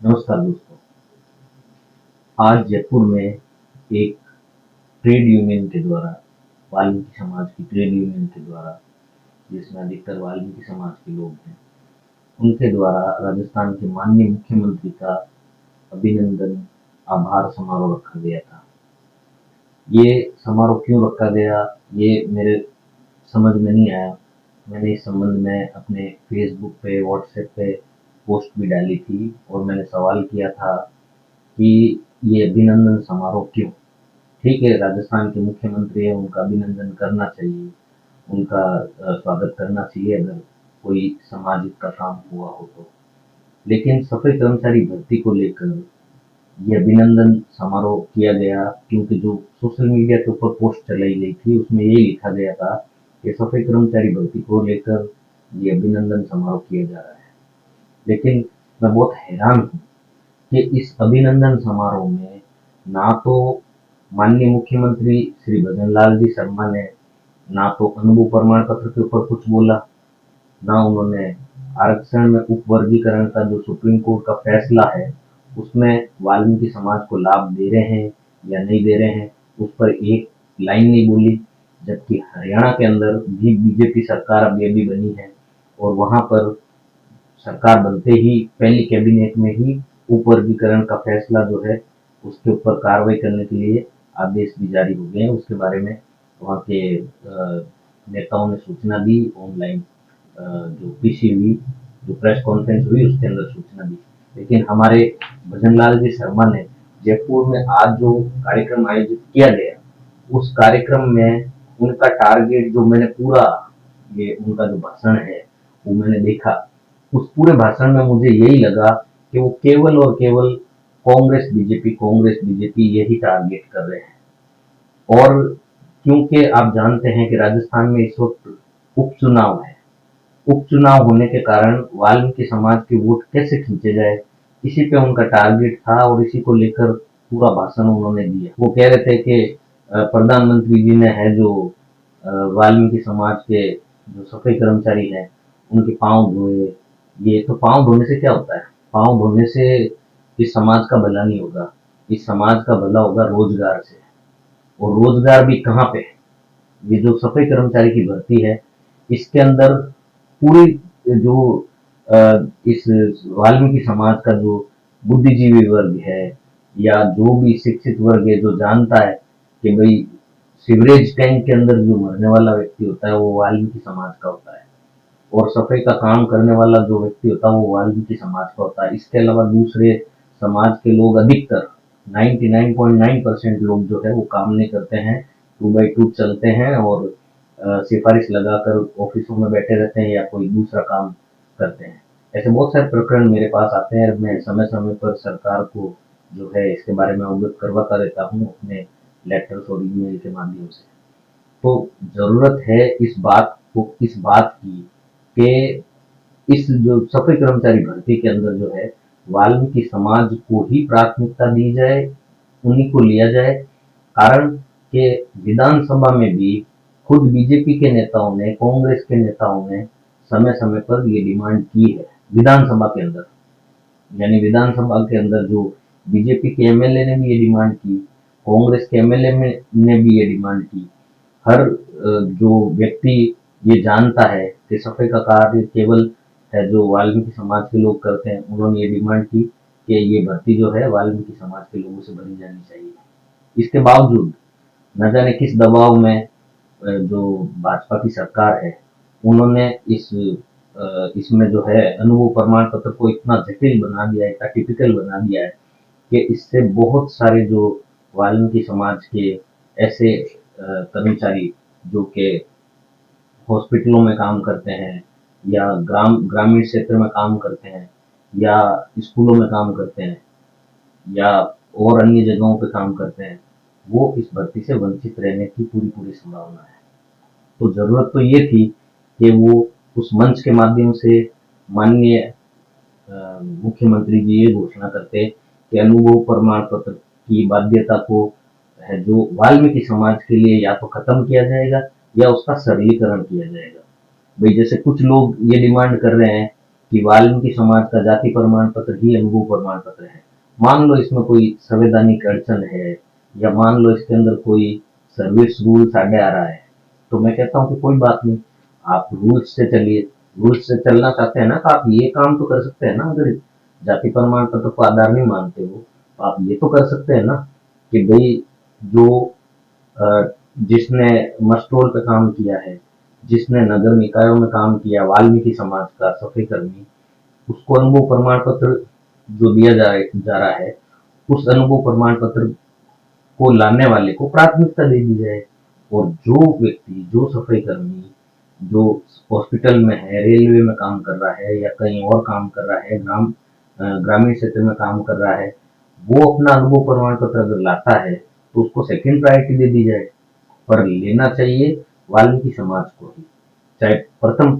नमस्कार दोस्तों। आज जयपुर में एक ट्रेड यूनियन के द्वारा, वाल्मीकि समाज की ट्रेड यूनियन के द्वारा, जिसमें अधिकतर वाल्मीकि समाज के लोग हैं, उनके द्वारा राजस्थान के माननीय मुख्यमंत्री का अभिनंदन आभार समारोह रखा गया था। ये समारोह क्यों रखा गया, ये मेरे समझ में नहीं आया। मैंने इस संबंध में अपने फेसबुक पे, व्हाट्सएप पे पोस्ट भी डाली थी और मैंने सवाल किया था कि ये अभिनंदन समारोह क्यों? ठीक है, राजस्थान के मुख्यमंत्री हैं, उनका अभिनंदन करना चाहिए, उनका स्वागत करना चाहिए अगर कोई सामाजिक का काम हुआ हो तो। लेकिन सफाई कर्मचारी भर्ती को लेकर ये अभिनंदन समारोह किया गया क्योंकि जो सोशल मीडिया के ऊपर पोस्ट चलाई गई थी उसमें यही लिखा गया था कि सफाई कर्मचारी भर्ती को लेकर ये अभिनंदन समारोह किया जा रहा है। लेकिन मैं बहुत हैरान हूँ कि इस अभिनंदन समारोह में ना तो माननीय मुख्यमंत्री श्री भजनलाल जी शर्मा ने ना तो अनुभव प्रमाण पत्र के ऊपर कुछ बोला, ना उन्होंने आरक्षण में उप वर्गीकरण का जो सुप्रीम कोर्ट का फैसला है उसमें वाल्मीकि समाज को लाभ दे रहे हैं या नहीं दे रहे हैं उस पर एक लाइन नहीं बोली। जबकि हरियाणा के अंदर भी बीजेपी सरकार अभी बनी है और वहां पर सरकार बनते ही पहली कैबिनेट में ही उप वर्गीकरण का फैसला जो है उसके ऊपर कार्रवाई करने के लिए आदेश भी जारी हो गए हैं। उसके बारे में वहाँ के नेताओं ने सूचना दी, ऑनलाइन जो पीसी हुई, जो प्रेस कॉन्फ्रेंस हुई उसके अंदर सूचना दी। लेकिन हमारे भजनलाल जी शर्मा ने जयपुर में आज जो कार्यक्रम आयोजित किया गया उस कार्यक्रम में उनका टारगेट जो मैंने पूरा, ये उनका जो भाषण है वो मैंने देखा, उस पूरे भाषण में मुझे यही लगा कि वो केवल और केवल कांग्रेस बीजेपी यही टारगेट कर रहे हैं। और क्योंकि आप जानते हैं कि राजस्थान में इस वक्त उपचुनाव है, उपचुनाव होने के कारण वाल्मीकि समाज के वोट कैसे खींचे जाए, इसी पे उनका टारगेट था और इसी को लेकर पूरा भाषण उन्होंने दिया। वो कह रहे थे कि प्रधानमंत्री जी ने है जो वाल्मीकि समाज के जो सफाई कर्मचारी हैं उनके पांव धोए। ये तो पांव धोने से क्या होता है? पांव धोने से इस समाज का भला नहीं होगा, इस समाज का भला होगा रोजगार से। और रोजगार भी कहाँ पे है? ये जो सफाई कर्मचारी की भर्ती है इसके अंदर पूरी जो इस वाल्मीकि समाज का जो बुद्धिजीवी वर्ग है या जो भी शिक्षित वर्ग है जो जानता है कि भाई सीवरेज टैंक के अंदर जो मरने वाला व्यक्ति होता है वो वाल्मीकि समाज का होता है और सफाई का काम करने वाला जो व्यक्ति होता है वो वाल्मीकि समाज का होता है। इसके अलावा दूसरे समाज के लोग अधिकतर 99.9% लोग जो है वो काम नहीं करते हैं, 2x2 चलते हैं और सिफारिश लगाकर ऑफिसों में बैठे रहते हैं या कोई दूसरा काम करते हैं। ऐसे बहुत सारे प्रकरण मेरे पास आते हैं, मैं समय समय पर सरकार को जो है इसके बारे में अवगत करवाता रहता हूँ अपने लेटर्स और ईमेल के माध्यम से। तो जरूरत है इस बात की कि इस जो सफाई कर्मचारी भर्ती के अंदर जो है वाल्मीकि समाज को ही प्राथमिकता दी जाए, उन्हीं को लिया जाए। कारण कि विधानसभा में भी खुद बीजेपी के नेताओं ने, कांग्रेस के नेताओं ने समय समय पर ये डिमांड की है विधानसभा के अंदर। यानी विधानसभा के अंदर जो बीजेपी के एमएलए ने भी ये डिमांड की, कांग्रेस के एमएलए ने भी ये डिमांड की। हर जो व्यक्ति ये जानता है कि सफाई का कार्य केवल है जो वाल्मीकि समाज के लोग करते हैं, उन्होंने ये डिमांड की कि ये भर्ती जो है वाल्मीकि समाज के लोगों से भरी जानी चाहिए। इसके बावजूद न जाने किस दबाव में जो भाजपा की सरकार है उन्होंने इसमें जो है अनुभव प्रमाण पत्र को इतना जटिल बना दिया है, इतना टिपिकल बना दिया है कि इससे बहुत सारे जो वाल्मीकि समाज के ऐसे कर्मचारी जो कि हॉस्पिटलों में काम करते हैं या ग्रामीण क्षेत्र में काम करते हैं या स्कूलों में काम करते हैं या और अन्य जगहों पे काम करते हैं, वो इस भर्ती से वंचित रहने की पूरी पूरी संभावना है। तो जरूरत तो ये थी कि वो उस मंच के माध्यम से माननीय मुख्यमंत्री जी ये घोषणा करते कि अनुभव प्रमाण पत्र की बाध्यता को है जो वाल्मीकि समाज के लिए या तो खत्म किया जाएगा या उसका सरलीकरण किया जाएगा। भाई जैसे कुछ लोग ये डिमांड कर रहे हैं कि वाल्मीकि समाज का जाति प्रमाण पत्र ही अनुभव प्रमाण पत्र है। मान लो इसमें कोई संवैधानिक अड़चन है, या मान लो इसके अंदर कोई सर्विस रूल्स आगे आ रहा है, तो मैं कहता हूँ कि कोई बात नहीं, आप रूल्स से चलिए। रूल्स से चलना चाहते हैं ना, तो आप ये काम तो कर सकते हैं ना, अगर जाति प्रमाण पत्र को आधार नहीं मानते हो तो आप ये तो कर सकते हैं ना कि भाई जो जिसने मस्टोल पे काम किया है, जिसने नगर निकायों में काम किया, वाल्मीकि समाज का सफाई कर्मी, उसको अनुभव प्रमाण पत्र जो दिया जा रहा है, उस अनुभव प्रमाण पत्र को लाने वाले को प्राथमिकता दे दी जाए। और जो व्यक्ति, जो सफाई कर्मी, जो हॉस्पिटल में है, रेलवे में काम कर रहा है, या कहीं और काम कर रहा है, ग्रामीण क्षेत्र में काम कर रहा है, वो अपना अनुभव प्रमाण पत्र अगर लाता है तो उसको सेकंड प्रायोरिटी दे दी जाए। पर लेना चाहिए वाल्मीकि समाज को ही, चाहे प्रथम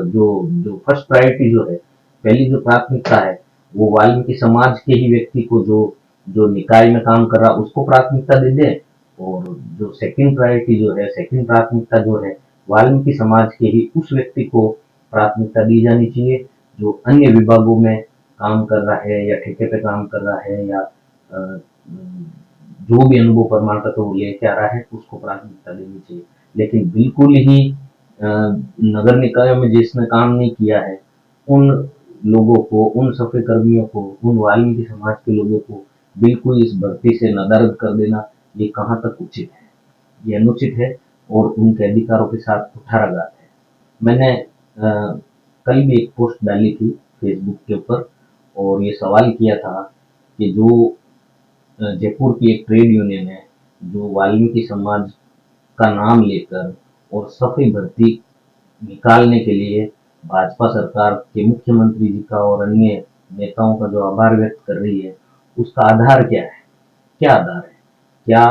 जो जो फर्स्ट प्रायोरिटी जो है, पहली जो प्राथमिकता है, वो वाल्मीकि समाज के ही व्यक्ति को, जो जो निकाय में काम कर रहा उसको प्राथमिकता दे दे। और जो सेकंड प्रायोरिटी जो है, सेकंड प्राथमिकता जो है, वाल्मीकि समाज के ही उस व्यक्ति को प्राथमिकता दी जानी चाहिए जो अन्य विभागों में काम कर रहा है, या ठेके पे काम कर रहा है, या जो भी अनुभव प्रमाण पत्र वो लेके आ रहा है उसको प्राथमिकता देनी चाहिए। लेकिन बिल्कुल ही नगर निकायों में जिसने काम नहीं किया है, उन लोगों को, उन सफाई कर्मियों को, उन वाल्मीकि समाज के लोगों को बिल्कुल इस भर्ती से नदारद कर देना, ये कहाँ तक उचित है? ये अनुचित है और उनके अधिकारों के साथ कुठाराघात है। मैंने कल भी एक पोस्ट डाली थी फेसबुक के ऊपर, और ये सवाल किया था कि जो जयपुर की एक ट्रेड यूनियन है, जो वाल्मीकि समाज का नाम लेकर और सफाई भर्ती निकालने के लिए भाजपा सरकार के मुख्यमंत्री जी का और अन्य नेताओं का जो आभार व्यक्त कर रही है, उसका आधार क्या है? क्या आधार है? क्या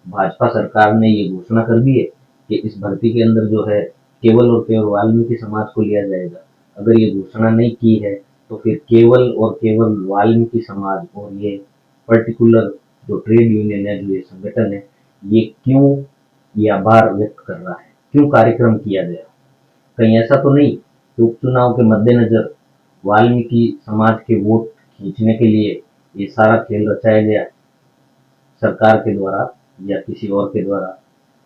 भाजपा सरकार ने ये घोषणा कर दी है कि इस भर्ती के अंदर जो है केवल और केवल वाल्मीकि समाज को लिया जाएगा? अगर ये घोषणा नहीं की है तो फिर केवल और केवल वाल्मीकि समाज और ये पर्टिकुलर जो ट्रेड यूनियन है, जो ये संगठन है, ये क्यों ये आभार व्यक्त कर रहा है? क्यों कार्यक्रम किया गया? कहीं ऐसा तो नहीं कि उपचुनाव के मद्देनजर वाल्मीकि समाज के वोट खींचने के लिए ये सारा खेल रचाया गया सरकार के द्वारा या किसी और के द्वारा?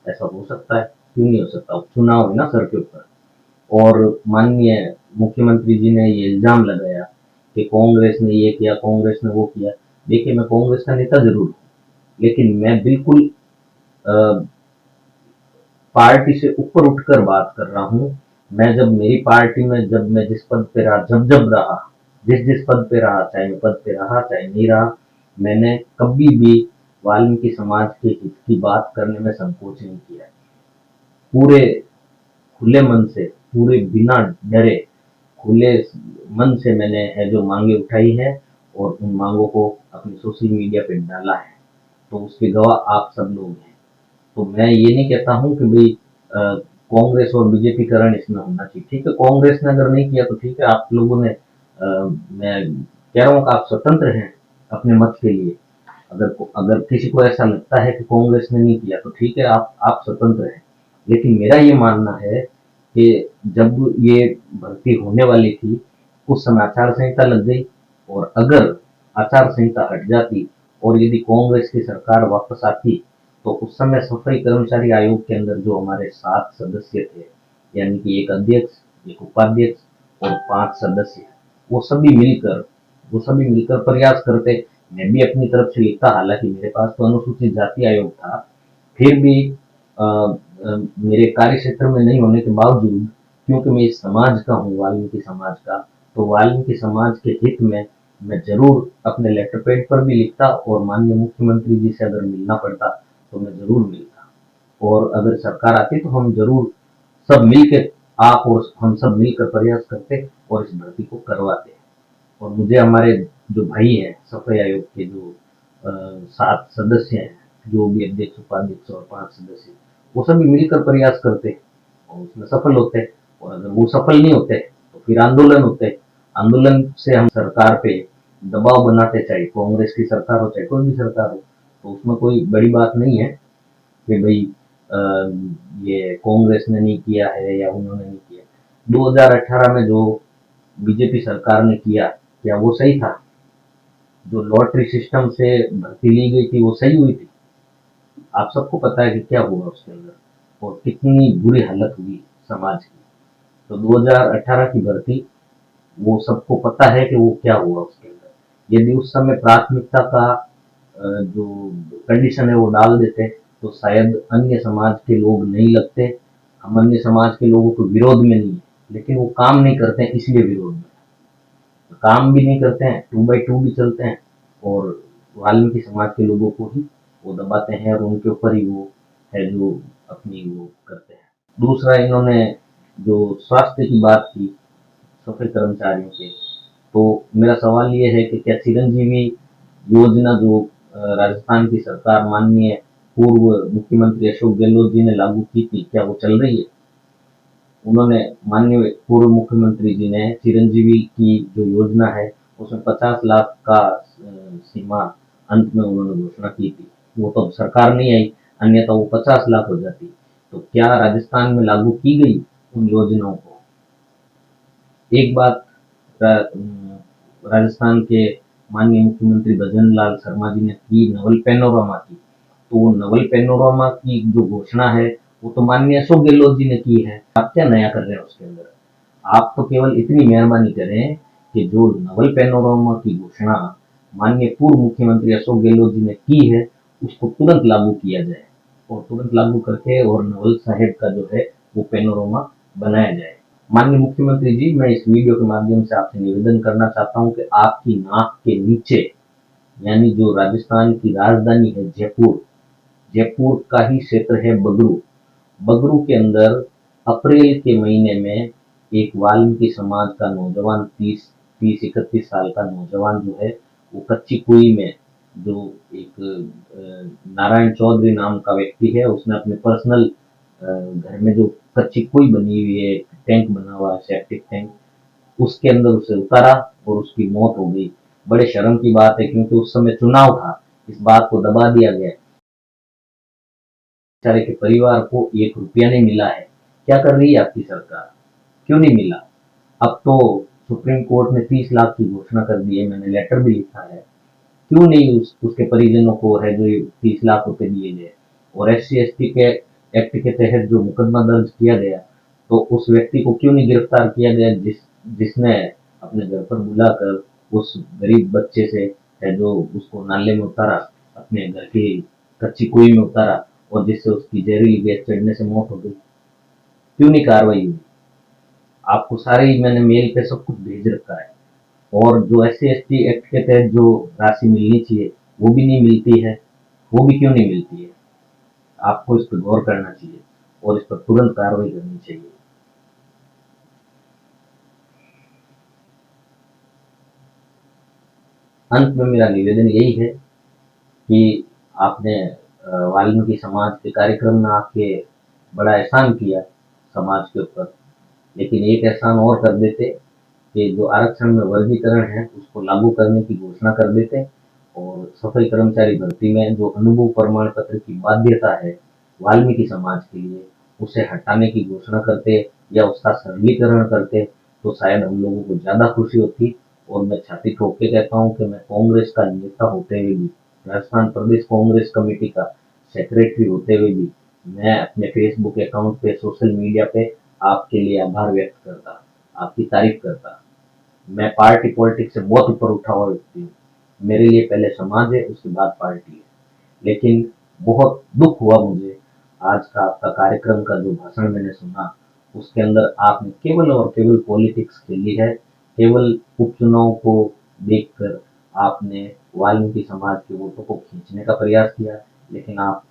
ऐसा हो सकता है? क्यों नहीं हो सकता? उपचुनाव है ना सर के ऊपर। और माननीय मुख्यमंत्री जी ने ये इल्जाम लगाया कि कांग्रेस ने ये किया, कांग्रेस ने वो किया। देखिए, मैं कांग्रेस का नेता जरूर हूँ, लेकिन मैं बिल्कुल पार्टी से ऊपर उठकर बात कर रहा हूँ। मैं जब मेरी पार्टी में, जब मैं जिस पद पे रहा, जब रहा, जिस जिस पद पे रहा, चाहे मैं पद पे रहा चाहे नहीं रहा, मैंने कभी भी वाल्मीकि समाज के हित की बात करने में संकोच नहीं किया। पूरे खुले मन से, पूरे बिना डरे, खुले मन से मैंने है जो मांगे उठाई है और उन मांगों को अपने सोशल मीडिया पे डाला है। तो उसके गवाह आप सब लोग हैं। तो मैं ये नहीं कहता हूँ कि भाई कांग्रेस और बीजेपी करण इसमें होना चाहिए। ठीक है, कांग्रेस ने अगर नहीं किया तो ठीक है, आप लोगों ने मैं कह रहा हूँ कि आप स्वतंत्र हैं अपने मत के लिए। अगर अगर किसी को ऐसा लगता है कि कांग्रेस ने नहीं किया तो ठीक है, आप स्वतंत्र हैं। लेकिन मेरा ये मानना है कि जब ये भर्ती होने वाली थी उस समय आचार संहिता लग गई, और अगर आचार संहिता हट जाती और यदि कांग्रेस की सरकार वापस आती तो उस समय सफाई कर्मचारी आयोग के अंदर जो हमारे 7 सदस्य थे, यानी कि एक अध्यक्ष, एक उपाध्यक्ष और 5 सदस्य, वो सभी मिलकर वो सभी मिलकर प्रयास करते। मैं भी अपनी तरफ से लिखता, हालांकि मेरे पास तो अनुसूचित जाति आयोग था, फिर भी मेरे कार्य क्षेत्र में नहीं होने के बावजूद, क्योंकि मैं इस समाज का हूँ, वाल्मीकि समाज का, तो वाल्मीकि समाज के हित में मैं जरूर अपने लेटर पैड पर भी लिखता, और माननीय मुख्यमंत्री जी से अगर मिलना पड़ता तो मैं जरूर मिलता। और अगर सरकार आती तो हम जरूर सब मिलकर, आप और हम सब मिलकर प्रयास करते और इस भर्ती को करवाते। और मुझे हमारे जो भाई हैं सफाई आयोग के, जो 7 सदस्य हैं, जो भी अध्यक्ष, उपाध्यक्ष और 5 सदस्य, वो सभी मिलकर प्रयास करते और उसमें सफल होते। और अगर वो सफल नहीं होते तो फिर आंदोलन होते। आंदोलन से हम सरकार पे दबाव बनाते, चाहे कांग्रेस की सरकार हो चाहे कोई भी सरकार हो। तो उसमें कोई बड़ी बात नहीं है कि भाई ये कांग्रेस ने नहीं किया है या उन्होंने नहीं किया। 2018 में जो बीजेपी सरकार ने किया, क्या वो सही था? जो लॉटरी सिस्टम से भर्ती ली गई थी वो सही हुई थी? आप सबको पता है कि क्या हुआ उसके अंदर और कितनी बुरी हालत हुई समाज की। तो 2018 की भर्ती, वो सबको पता है कि वो क्या हुआ उसके अंदर। यदि उस समय प्राथमिकता का जो कंडीशन है वो डाल देते तो शायद अन्य समाज के लोग नहीं लगते। हम अन्य समाज के लोगों को विरोध में नहीं है, लेकिन वो काम नहीं करते हैं इसलिए विरोध में। तो काम भी नहीं करते हैं, 2x2 भी चलते हैं और वाल्मीकि समाज के लोगों को ही वो दबाते हैं और उनके ऊपर ही वो है जो अपनी वो करते हैं। दूसरा, इन्होंने जो स्वास्थ्य की बात की सफाई कर्मचारियों के, तो मेरा सवाल ये है कि क्या चिरंजीवी योजना जो राजस्थान की सरकार माननीय पूर्व मुख्यमंत्री अशोक गहलोत जी ने लागू की थी, क्या वो चल रही है? उन्होंने, माननीय पूर्व मुख्यमंत्री जी ने चिरंजीवी की जो योजना है उसमें 50 लाख का सीमा अंत में उन्होंने घोषणा की थी। वो तो सरकार नहीं आई, अन्यथा वो 50 लाख हो जाती। तो क्या राजस्थान में लागू की गई उन योजनाओं को? एक बात राजस्थान के माननीय मुख्यमंत्री भजन लाल शर्मा जी ने की नवल पैनोरमा की, तो वो नवल पैनोरमा की जो घोषणा है वो तो माननीय अशोक गहलोत जी ने की है। आप क्या नया कर रहे हैं उसके अंदर? आप तो केवल इतनी मेहरबानी करें कि जो नवल पैनोरमा की घोषणा माननीय पूर्व मुख्यमंत्री अशोक गहलोत जी ने की है उसको तुरंत लागू किया जाए और तुरंत लागू करके और नवल साहेब का जो है वो पैनोरमा बनाया जाए। माननीय मुख्यमंत्री जी, मैं इस वीडियो के माध्यम से आपसे निवेदन करना चाहता हूं कि आपकी नाक के नीचे, यानी जो राजस्थान की राजधानी है जयपुर, जयपुर का ही क्षेत्र है बगरू, बगरू के अंदर अप्रैल के महीने में एक वाल्मीकि समाज का नौजवान 30-31 साल का नौजवान जो है वो कच्ची कुई में, जो एक नारायण चौधरी नाम का व्यक्ति है, उसने अपने पर्सनल घर में जो कच्ची कुई बनी हुई है, टैंक बना हुआ है सेप्टिक टैंक, उसके अंदर उसे उतारा और उसकी मौत हो गई। बड़े शर्म की बात है क्योंकि उस समय चुनाव था, इस बात को दबा दिया गया। बेचारे के परिवार को 1 रुपया नहीं मिला है। क्या कर रही है आपकी सरकार? क्यों नहीं मिला? अब तो सुप्रीम कोर्ट ने 30 लाख की घोषणा कर दी है, मैंने लेटर भी लिखा है। क्यों नहीं उसके परिजनों को है जो 30 लाख रुपए दिए गए? और SC/ST के एक्ट के तहत जो मुकदमा दर्ज किया गया, तो उस व्यक्ति को क्यों नहीं गिरफ्तार किया गया जिसने अपने घर पर बुलाकर उस गरीब बच्चे से है जो उसको नाले में उतारा, अपने घर की कच्ची कुई में उतारा और जिससे उसकी जहरीली गैस चढ़ने से मौत हो गई? क्यों नहीं कार्रवाई हुई? आपको सारे ही मैंने मेल पे सब कुछ भेज रखा है। और जो SC/ST एक्ट के तहत जो राशि मिलनी चाहिए वो भी नहीं मिलती है। वो भी क्यों नहीं मिलती है? आपको इस पर गौर करना चाहिए और इस पर तुरंत कार्रवाई करनी चाहिए। अंत में मेरा निवेदन यही है कि आपने वाल्मीकि समाज के कार्यक्रम में आके बड़ा एहसान किया समाज के ऊपर, लेकिन एक एहसान और कर देते कि जो आरक्षण में वर्गीकरण है उसको लागू करने की घोषणा कर देते और सफाई कर्मचारी भर्ती में जो अनुभव प्रमाण पत्र की बाध्यता है वाल्मीकि समाज के लिए, उसे हटाने की घोषणा करते या उसका सरलीकरण करते तो शायद हम लोगों को ज्यादा खुशी होती। और मैं छाती ठोक के कहता हूँ कि मैं कांग्रेस का नेता होते हुए भी, राजस्थान प्रदेश कांग्रेस कमेटी का सेक्रेटरी होते हुए भी, मैं अपने फेसबुक अकाउंट पे, सोशल मीडिया पे आपके लिए आभार व्यक्त करता, आपकी तारीफ करता। मैं पार्टी पॉलिटिक्स से बहुत ऊपर उठा हुआ व्यक्ति हूँ। मेरे लिए पहले समाज है, उसके बाद पार्टी है। लेकिन बहुत दुख हुआ मुझे आज का आपका कार्यक्रम का जो भाषण मैंने सुना, उसके अंदर आपने केवल और केवल पॉलिटिक्स खेली है। केवल उपचुनाव को देखकर आपने वाल्मीकि समाज के वोटों को खींचने का प्रयास किया, लेकिन आप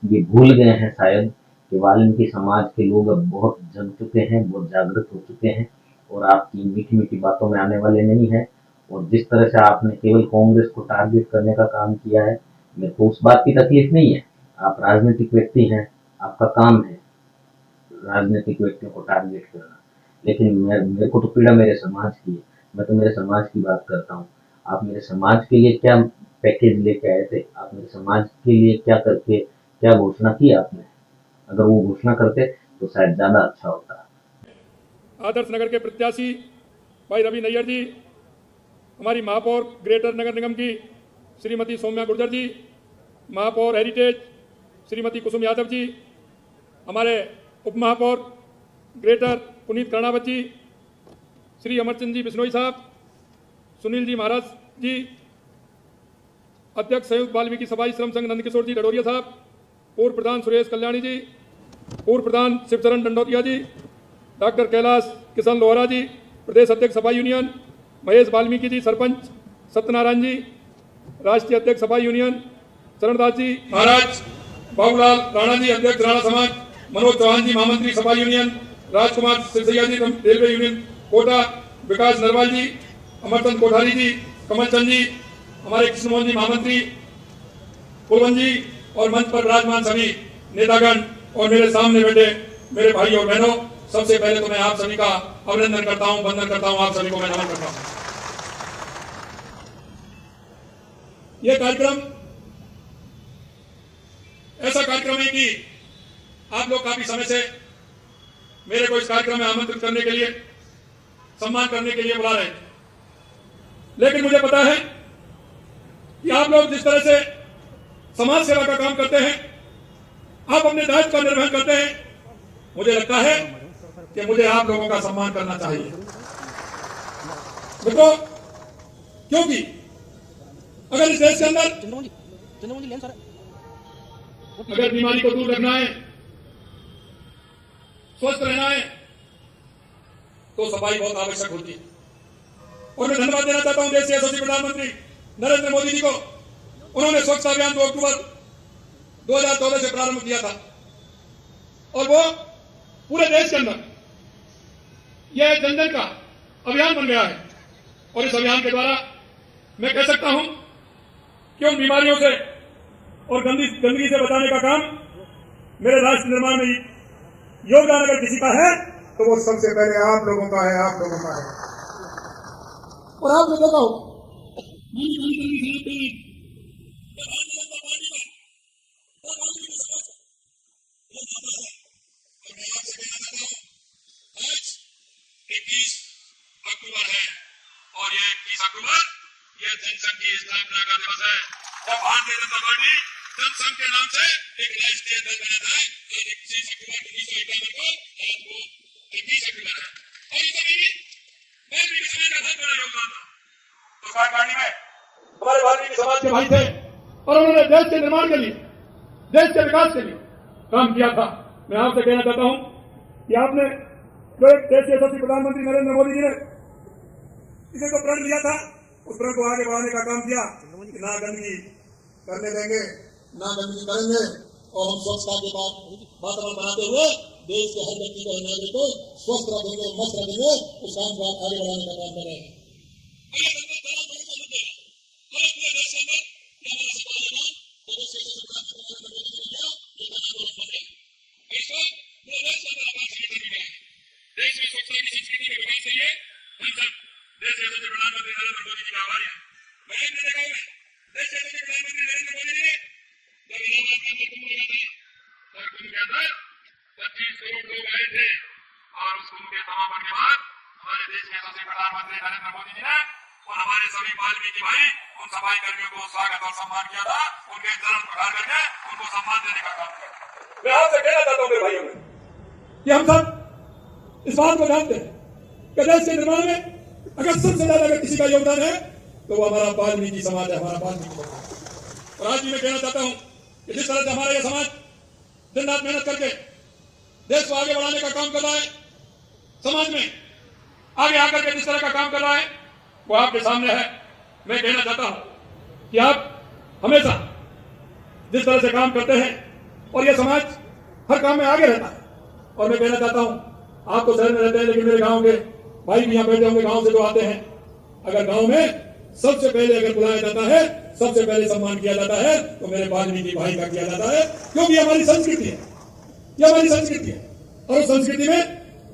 ये भूल गए हैं शायद कि वाल्मीकि समाज के लोग अब बहुत जग चुके हैं, बहुत जागृत हो चुके हैं और आपकी मीठी मीठी बातों में आने वाले नहीं है। और जिस तरह से आपने केवल कांग्रेस को टारगेट करने का काम किया है, मेरे को उस बात की तकलीफ नहीं है। आप राजनीतिक व्यक्ति हैं, आपका काम है राजनीतिक व्यक्तियों को टारगेट करना, लेकिन मेरे को तो पीड़ा मेरे समाज की है। मैं तो मेरे समाज की बात करता हूँ। आप मेरे समाज के लिए क्या पैकेज लेके आए थे? आप मेरे समाज के लिए क्या करके क्या घोषणा की आपने? अगर वो घोषणा करते तो शायद ज्यादा अच्छा होता। आदर्श नगर के प्रत्याशी भाई रवि नैयर जी, हमारी महापौर ग्रेटर नगर निगम की श्रीमती सौम्या गुर्जर जी, महापौर हेरिटेज श्रीमती कुसुम यादव जी, हमारे उप महापौर ग्रेटर पुनीत कर्णावत जी, श्री अमरचंद जी बिश्नोई साहब, सुनील जी महाराज जी, अध्यक्ष संयुक्त वाल्मीकि सभाई श्रम संघ नंदकिशोर जी डडोरिया साहब, पूर्व प्रधान सुरेश कल्याणी जी, पूर्व प्रधान शिवचरण दंडोतिया जी, डॉक्टर कैलाश किशन लोहरा जी, प्रदेश अध्यक्ष सभा यूनियन महेश वाल्मीकि जी, सरपंच सत्यनारायण जी, राष्ट्रीय अध्यक्ष सभा यूनियन चरणदास जी महाराज, बाबूलाल राणा जी अध्यक्ष राणा समाज, मनोज चौहान जी महामंत्री सभा यूनियन, राजकुमार सिरसैया जी रेलवे यूनियन कोटा, विकास नरवाल जी, अमरचंद कोठारी जी, कमलचंद जी, हमारे कृष्णमोहन जी महामंत्री, कुलवंत जी और मंच पर विराजमान सभी नेतागण और मेरे सामने बैठे मेरे भाई और बहनों, सबसे पहले तो मैं आप सभी का अभिनंदन करता हूं, वंदन करता हूं, आप सभी को मैं नमन करता हूं। यह कार्यक्रम ऐसा कार्यक्रम है कि आप लोग काफी समय से मेरे को इस कार्यक्रम में आमंत्रित करने के लिए, सम्मान करने के लिए बुला रहे थे, लेकिन मुझे पता है कि आप लोग जिस तरह से समाज सेवा का काम करते हैं, आप अपने दायित्व का निर्वहन करते हैं, मुझे लगता है कि मुझे आप लोगों का सम्मान करना चाहिए मित्रों, क्योंकि अगर इस देश के अंदर अगर बीमारी को दूर रखना है, स्वस्थ रहना है, तो सफाई बहुत आवश्यक होती है। और मैं धन्यवाद देना चाहता हूं देश के यशस्वी प्रधानमंत्री नरेंद्र मोदी जी को। उन्होंने स्वच्छता अभियान 2 अक्टूबर 2014 से प्रारंभ किया था और वो पूरे देश के अंदर यह जन जन का अभियान बन गया है। और इस अभियान के द्वारा मैं कह सकता हूं कि उन बीमारियों से और गंदगी से बचाने का काम मेरे राष्ट्र निर्माण में योगदान अगर किसी का है तो वो सबसे पहले आप लोगों का है, आप लोगों का है। और आपने देखा हो अक्टूबर है और ये 21 अक्टूबर ये जनसंघ की स्थापना का दिवस है। जब भारतीय जनता पार्टी जनसंघ के नाम से एक राष्ट्रीय दल बना था, 21 अक्टूबर 1951 को, आज वो 21 अक्टूबर है। और इस समय मैं भी इसमें का बहुत बड़ा योगदान था। तो कार्यकारिणी में हमारे वाल्मीकि समाज के भाई थे और उन्होंने देश के निर्माण के लिए, देश के विकास के लिए काम किया था। मैं आपसे कहना चाहता हूं कि आपने जो एक देश के यशस्वी प्रधानमंत्री नरेंद्र मोदी जी ने इसे तो प्रण लिया था, उस प्रण को आगे बढ़ाने का काम किया कि ना गंदगी करने देंगे, ना गंदगी करेंगे और हम स्वच्छता के बाद वातावरण बनाते हुए देश के हर व्यक्ति को, नागरिक को स्वस्थ रखेंगे, मस्त रखेंगे, उस काम को आगे बढ़ाने का काम करें। देश में स्वच्छता की संस्कृति का विकास चाहिए, हम सब देश के प्रधानमंत्री नरेंद्र मोदी जी का आभारी है। मैंने देखा है देश के प्रधानमंत्री नरेंद्र मोदी जी ने जब इलाहाबाद में कुंभ लगा था और कुंभ के अंदर 25 करोड़ लोग आए थे और उस कुंभ के समापन के बाद हमारे देश के प्रधानमंत्री नरेंद्र मोदी जी ने और हमारे सभी वाल्मीकि भाई उन सफाई कर्मियों को स्वागत और सम्मान किया था, उनके चरण पखार करके उनको सम्मान देने का काम किया। मैं आपसे कहना चाहता हूँ मेरे भाइयों में कि हम सब इस बात को जानते हैं कि देश के निर्माण में अगर सबसे ज्यादा अगर किसी का योगदान है तो वो हमारा वाल्मीकि समाज है, हमारा वाल्मीकि समाज। और आज भी मैं कहना चाहता हूं कि जिस तरह से हमारा यह समाज दिन रात मेहनत करके देश को आगे बढ़ाने का काम कर रहा है, समाज में आगे आकर के जिस तरह का काम कर रहा है वो आपके सामने है। मैं कहना चाहता हूं कि आप हमेशा जिस तरह से काम करते हैं और यह समाज हर काम में आगे रहता है। और मैं कहना चाहता हूं आप तो शहर में रहते हैं लेकिन मेरे गांव के भाई भी यहाँ बैठे होंगे, गांव से जो आते हैं, अगर गांव में सबसे पहले अगर बुलाया जाता है, सबसे पहले सम्मान किया जाता है तो मेरे वाल्मीकि भाई का किया जाता है, क्योंकि हमारी संस्कृति है, यह हमारी संस्कृति है। और उस संस्कृति में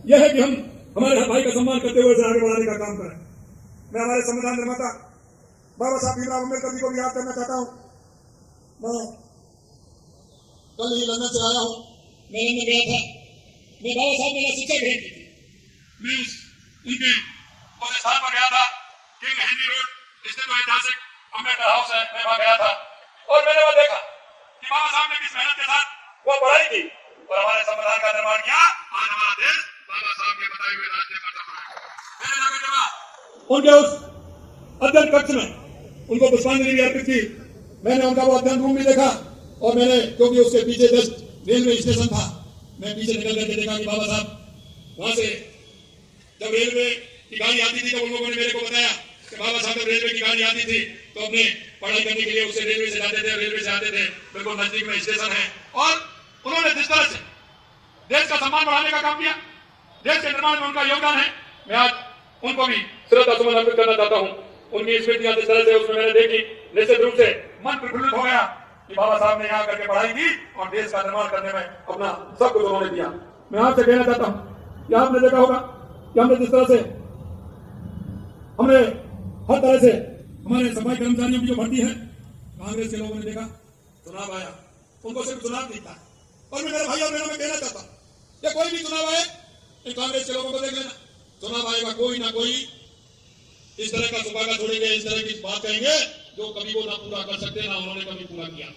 यह है कि हम हमारे भाई का सम्मान करते हुए आगे बढ़ाने का काम करें। मैं हमारे संविधान निर्माता बाबा साहब भीमराव अम्बेडकर जी को भी याद करना चाहता हूँ। मैं कल ही लंदन से आया हूँ, मैं लंदन गया था, मैं बाबा साहब ने शिक्षा ग्रहण की थी, मैं उनके स्थान पर गया था, किंग हेनरी रोड स्थित ऐतिहासिक अम्बेडकर हाउस है, मैं वहां गया था और मैंने वहां देखा कि बाबा साहब ने किस मेहनत के साथ वो पढ़ाई की और हमारे संविधान का निर्माण किया। आज हमारा देश बाबा साहब के बताए हुए रास्ते पर चल रहा है। मैंने जाकर जगह उनके उस अध्ययन कक्ष में उनको पुष्पांजलि भी अर्पित की। मैंने उनका वो अध्ययन रूम भी देखा और मैंने, क्योंकि उसके पीछे जस्ट रेलवे स्टेशन था, मैं पीछे निकल करके देखा कि बाबा साहब वहां से जब रेलवे की गाड़ी आती थी, तो उन लोगों ने मेरे को बताया कि बाबा साहब जब रेलवे की गाड़ी आती थी तो अपने पढ़ाई करने के लिए उससे रेलवे से जाते थे, रेलवे से आते थे, बिल्कुल नजदीक में स्टेशन है। और उन्होंने जिस तरह से देश का सम्मान बढ़ाने का काम किया, देश के निर्माण में उनका योगदान है, मैं आज उनको भी श्रद्धा सुमन अर्पित करना चाहता हूँ। उनकी स्मृतियां जिस तरह से उसमें मैंने देखी, निश्चित रूप से मन प्रफुल्लित हो गया कि बाबा साहब ने यहाँ करके पढ़ाई की और देश का निर्माण करने में अपना सब कुछ उन्होंने दिया। मैं आपसे कहना चाहता हूँ कि आपने देखा होगा कि हमने जिस तरह से हमने हर तरह से हमारे सफाई कर्मचारियों की जो भर्ती है, कांग्रेस के लोगों ने देखा चुनाव आया, उनको सिर्फ चुनाव दिखता है। और मैं मेरे भाई और बहनों में कहना चाहता हूँ कि कोई भी चुनाव आए, इन कांग्रेस के लोगों को देख लेना, चुनाव आएगा कोई ना कोई इस तरह का सुपागा छोड़ेंगे, इस तरह की बात कहेंगे जो कभी वो ना पूरा कर सकते, ना उन्होंने कभी पूरा किया।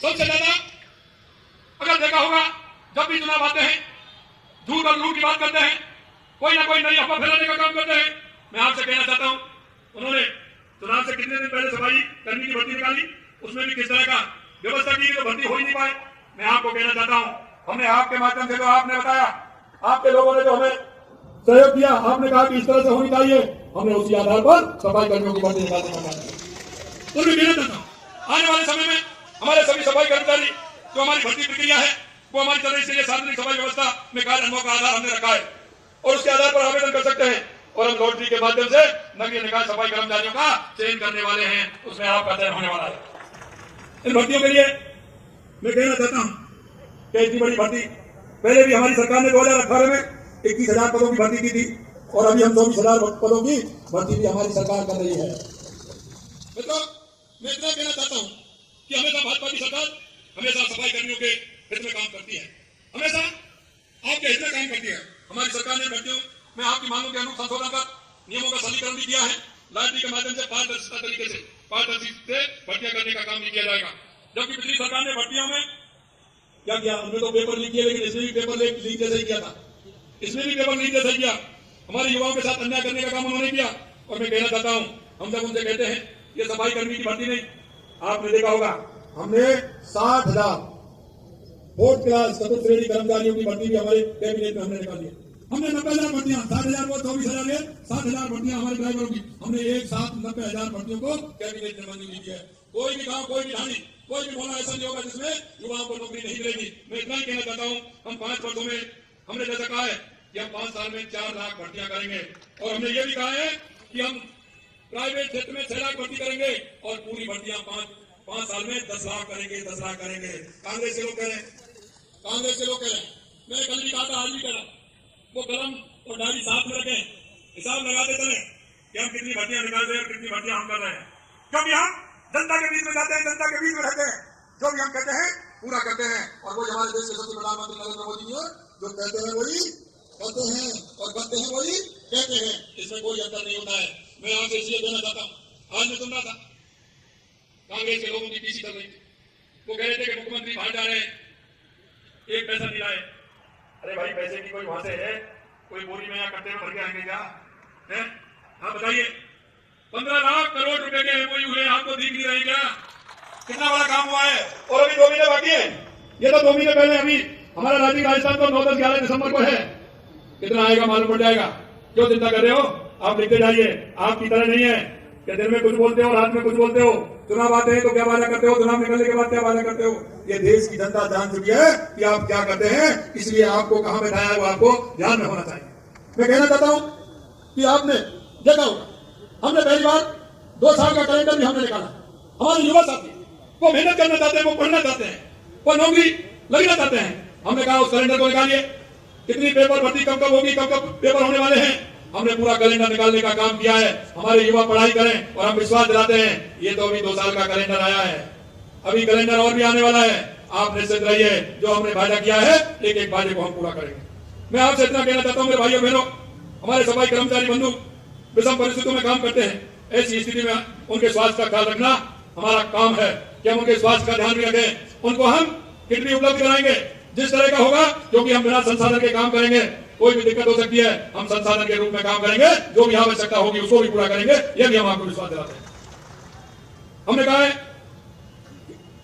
सबसे ज्यादा अगर देखा होगा, जब भी चुनाव आते हैं झूठ और लूट की बात करते हैं, कोई ना कोई नई अफवाह फैलाने का काम करते हैं। मैं आपसे कहना चाहता हूं, उन्होंने चुनाव से कितने दिन पहले सफाई कर्मी की भर्ती निकाली, उसमें भी किस तरह का व्यवस्था की तो भर्ती हो ही नहीं पाए। मैं आपको कहना चाहता हूं, हमने आपके माध्यम से जो आपने बताया, आपके लोगों ने जो हमें सहयोग किया, आपने कहा कि इस तरह से होनी चाहिए, हमने उसी आधार पर सफाई कर्मियों की भर्ती निकालने का काम किया। तो मैं कहना चाहता हूं, आने वाले समय में हमारे सभी सफाई कर्मचारी जो हमारी भर्ती प्रक्रिया है वो हमारी तरह से सार्वजनिक सफाई व्यवस्था में कार्य अनुभव का आधार हमने रखा है और उसके आधार पर आवेदन कर सकते हैं और हम लॉटरी के माध्यम से नगरीय निकाय सफाई कर्मचारियों का चयन करने वाले हैं, उसमें आपका चयन होने वाला है। इन भर्तियों के लिए मैं कहना चाहता हूं कि इतनी बड़ी भर्ती पहले भी हमारी सरकार ने 2018 में 21,000 पदों की भर्ती की थी और अभी हम 24,000 पदों की भर्ती भी हमारी सरकार कर रही है। मित्रों, मैं इतना कहना चाहता हूं कि हमेशा भाजपा की सरकार हमेशा सफाई कर्मियों के हित में काम करती है, हमेशा आपके हित में काम करती है। हमारी सरकार ने भर्तियों में आपकी मांगों के अनुरूप संशोधन कर नियमों का सरलीकरण भी किया है। लॉटरी के माध्यम से पारदर्शिता तरीके से पारदर्शी से भर्तियां करने का काम भी किया जाएगा। जबकि पिछली सरकार ने भर्तियों में क्या किया, हमने तो पेपर लीक किया, लेकिन इसमें भी पेपर लीक जैसे ही किया था, इसमें भी पेपर लीक जैसा ही किया। हमारे युवाओं के साथ अन्याय करने का काम उन्होंने किया। और मैं कहना चाहता हूं, हम जब उनसे कहते हैं ये सफाई कर्मी की भर्ती नहीं, आपने देखा होगा हमने 60,000 फोर्थ क्लास चतुर्थ श्रेणी कर्मचारियों की भर्ती भी हमारे कैबिनेट में हमने निकाली है। हमने 90,000 भर्तियां, 60,000 को 24,000 है, 60,000 भर्तियां हमारे ड्राइवरों की, हमने एक साथ 90,000 भर्तियों को कैबिनेट ने मंजूरी दी है। कोई भी गांव, कोई भी ढाणी, कोई भी मोहल्ला ऐसा नहीं होगा जिसमें युवाओं को नौकरी नहीं मिलेगी। मैं इतना ही कहना चाहता हूं, हम 5 वर्षों में हमने जैसा कहा है कि हम 5 साल में 4 लाख भर्तियां करेंगे और हमने ये भी कहा है कि हम प्राइवेट क्षेत्र में 6 लाख भर्ती करेंगे और पूरी भर्तियां 5 साल में 10 लाख करेंगे, 10 लाख करेंगे। कांग्रेस के लोग कह रहे हैं, कांग्रेस के लोग कह रहे हैं, मैंने कल भी कहा था, आज भी कह रहा हूं, वो कलम और डायरी साथ में रखें, हिसाब लगाते चले कि हम कितनी भर्तियां निकाल रहे हैं और कितनी भर्तियां हम कर रहे हैं। क्योंकि हम जनता के बीच में जाते हैं, जनता के बीच में रहते हैं, जो भी हम कहते हैं पूरा करते हैं। और वही हमारे देश के सबसे प्रधानमंत्री नरेंद्र मोदी जी जो कहते हैं वही कहते हैं और करते हैं वही कहते हैं, इसमें कोई अंतर नहीं होता है। मैं आपसे इसलिए कहना चाहता हूँ, आज मैं सुन रहा था कांग्रेस के लोगों की पीछे चल रही थी, वो कह रहे थे कि मुख्यमंत्री बाहर जा रहे हैं, 1 पैसा नहीं लाए। अरे भाई, पैसे की कोई वहां से है, कोई बोरी में या कट्टे में भर के आएंगे क्या है? हाँ बताइए, 15 लाख करोड़ रुपए के एमओयू हुए, आपको दिख नहीं रहे क्या? कितना बड़ा काम हुआ है और अभी 2 महीने बाकी है। ये तो 2 महीने पहले अभी हमारा राज्य राजस्थान को 9, 10, 11 दिसंबर को है, कितना आएगा मालूम पड़ जाएगा। क्यों चिंता कर रहे हो? आप लिखते जाइए। आपकी तरह नहीं है कि दिन में कुछ बोलते हो, रात में कुछ बोलते हो, चुनाव आते हैं तो क्या वादा करते हो, चुनाव निकलने के बाद क्या वादा करते हो। ये देश की जनता जान चुकी है कि आप क्या करते हैं, इसलिए आपको कहां बैठाया है वो आपको ध्यान में होना चाहिए। मैं कहना चाहता हूं कि आपने देखा होगा, हमने पहली बार 2 साल का कैलेंडर भी हमने निकाला। हमारे युवा साथी वो मेहनत करना चाहते हैं, वो पढ़ना चाहते हैं, वो नौकरी लगना चाहते हैं। हमने कहा उस कैलेंडर को निकालिए, कितनी पेपर भर्ती कब कब होगी, कब कब पेपर होने वाले हैं, हमने पूरा कैलेंडर निकालने का काम किया है। हमारे युवा पढ़ाई करें और हम विश्वास दिलाते हैं। ये तो अभी 2 साल का कैलेंडर आया है, अभी कैलेंडर और भी आने वाला है। आप निश्चित रहिए, जो हमने वादा किया है एक एक वादे को हम पूरा करेंगे। मैं आपसे इतना कहना चाहता हूँ मेरे भाइयों बहनों, हमारे सफाई कर्मचारी बंधु, विषम परिस्थितियों में काम करते हैं, ऐसी स्थिति में उनके स्वास्थ्य का ख्याल रखना हमारा काम है कि हम उनके स्वास्थ्य का ध्यान भी रखें। उनको हम किडनी उपलब्ध कराएंगे जिस तरह का होगा, क्योंकि हम बिना संसाधन के काम करेंगे, कोई भी दिक्कत हो सकती है, हम संसाधन के रूप में काम करेंगे, जो भी आवश्यकता होगी उसको भी पूरा करेंगे, यह भी हम आपको विश्वास दिलाते हैं। हमने कहा है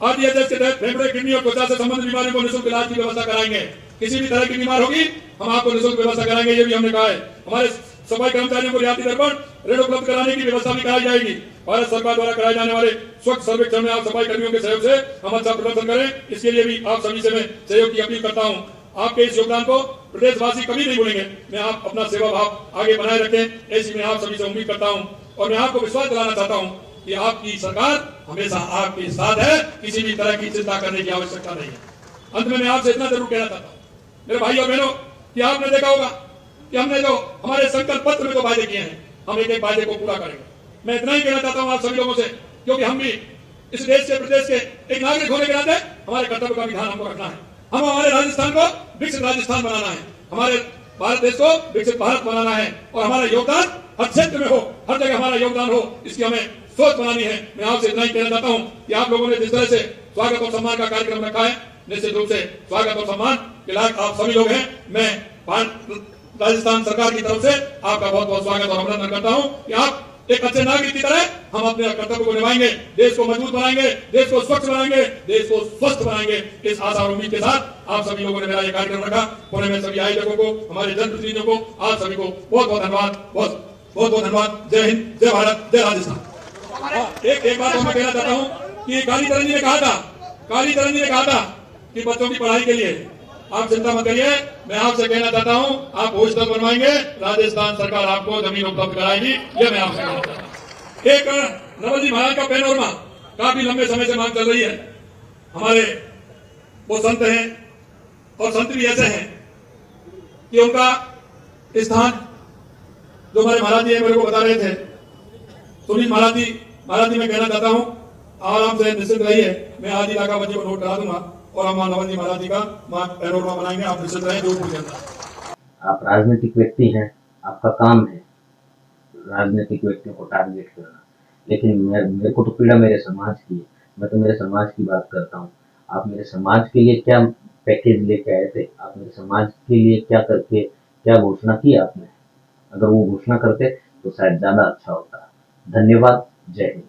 आरडीएचएस के तहत फेफड़े, किडनी और त्वचा से संबंधित बीमारियों को निःशुल्क इलाज की व्यवस्था कराएंगे। किसी भी तरह की बीमार होगी हम आपको निःशुल्क व्यवस्था कराएंगे, ये भी हमने कहा है। हमारे सफाई कर्मचारियों को रियायती दर पर ऋण उपलब्ध कराने की व्यवस्था भी कराई जाएगी। भारत सरकार द्वारा कराए जाने वाले स्वच्छ सर्वेक्षण में आप सफाई कर्मियों के सहयोग से हम अच्छा प्रदर्शन करें, इसके लिए भी आप सभी से मैं सहयोग की अपील करता हूँ। आपके इस योगदान को प्रदेशवासी कभी नहीं भूलेंगे। मैं आप अपना सेवा भाव आगे बनाए रखें, ऐसी मैं आप सभी से उम्मीद करता हूँ और मैं आपको विश्वास दिलाना चाहता हूँ कि आपकी सरकार हमेशा आपके साथ है, किसी भी तरह की चिंता करने की आवश्यकता नहीं है। अंत में मैं आपसे इतना जरूर कहना चाहता हूँ मेरे भाई और बहनों कि आपने देखा होगा कि हमने जो हमारे संकल्प पत्र में जो वायदे किए हैं, हम एक एक वायदे को पूरा करेंगे। मैं इतना ही कहना चाहता हूँ आप सभी लोगों से, क्योंकि हम भी इस देश के प्रदेश के एक नागरिक होने के नाते हमारे कर्तव्य का भी ध्यान हमको रखना है। हम हमारे राजस्थान को विकसित राजस्थान बनाना है, हमारे भारत देश को विकसित भारत बनाना है और हमारा योगदान हर क्षेत्र में हो, हर जगह हमारा योगदान हो, इसकी हमें सोच बनानी है। मैं आपसे इतना ही कहना चाहता हूँ कि आप लोगों ने जिस तरह से स्वागत और सम्मान का कार्यक्रम रखा है, निश्चित रूप से स्वागत और सम्मान के लायक आप सभी लोग हैं। मैं राजस्थान सरकार की तरफ से आपका बहुत बहुत स्वागत और अभिनंदन करता हूँ कि आप एक अच्छे नागरिक की तरह हम अपने कर्तव्य को निभाएंगे, देश को मजबूत बनाएंगे, देश को स्वच्छ बनाएंगे, देश को स्वस्थ बनाएंगे। इस आशा और उम्मीद के साथ आप सभी लोगों ने मेरा ये कार्यक्रम रखा। पुणे में सभी आयोजकों को, हमारे जनप्रतिनिधियों को, आप सभी को बहुत बहुत धन्यवाद, बहुत बहुत धन्यवाद। जय हिंद, जय भारत, जय राजस्थान। एक बात मैं कहना चाहता हूँ कि कालीचरण जी ने कहा था कि बच्चों की पढ़ाई के लिए आप चिंता मत करिए। मैं आपसे कहना चाहता हूँ आप हॉस्टल बनवाएंगे, राजस्थान सरकार आपको जमीन उपलब्ध कराएगी, यह मैं आपसे कहना चाहता हूँ। एक नवल जी महाराज का पैनोरमा काफी लंबे समय से मांग चल रही है। हमारे वो संत हैं और संत भी ऐसे हैं कि उनका स्थान जो हमारे महाराज जी मेरे को बता रहे थे, सुनील महाराज जी मैं कहना चाहता हूँ आराम से निश्चित रहिए। मैं आज इलाका बच्चे को नोट करा दूंगा और हम नवल जी महाराज जी का पैनोरमा बनाएंगे। आप निश्चित रहे, जो पूछ आप राजनीतिक व्यक्ति हैं, आपका काम है राजनीतिक व्यक्तियों को टारगेट करना, लेकिन मेरे को तो पीड़ा मेरे समाज की है। मैं तो मेरे समाज की बात करता हूँ। आप मेरे समाज के लिए क्या पैकेज लेके आए थे? आप मेरे समाज के लिए क्या करके क्या घोषणा की आपने? अगर वो घोषणा करते तो शायद ज्यादा अच्छा होता। धन्यवाद। जय हिंद।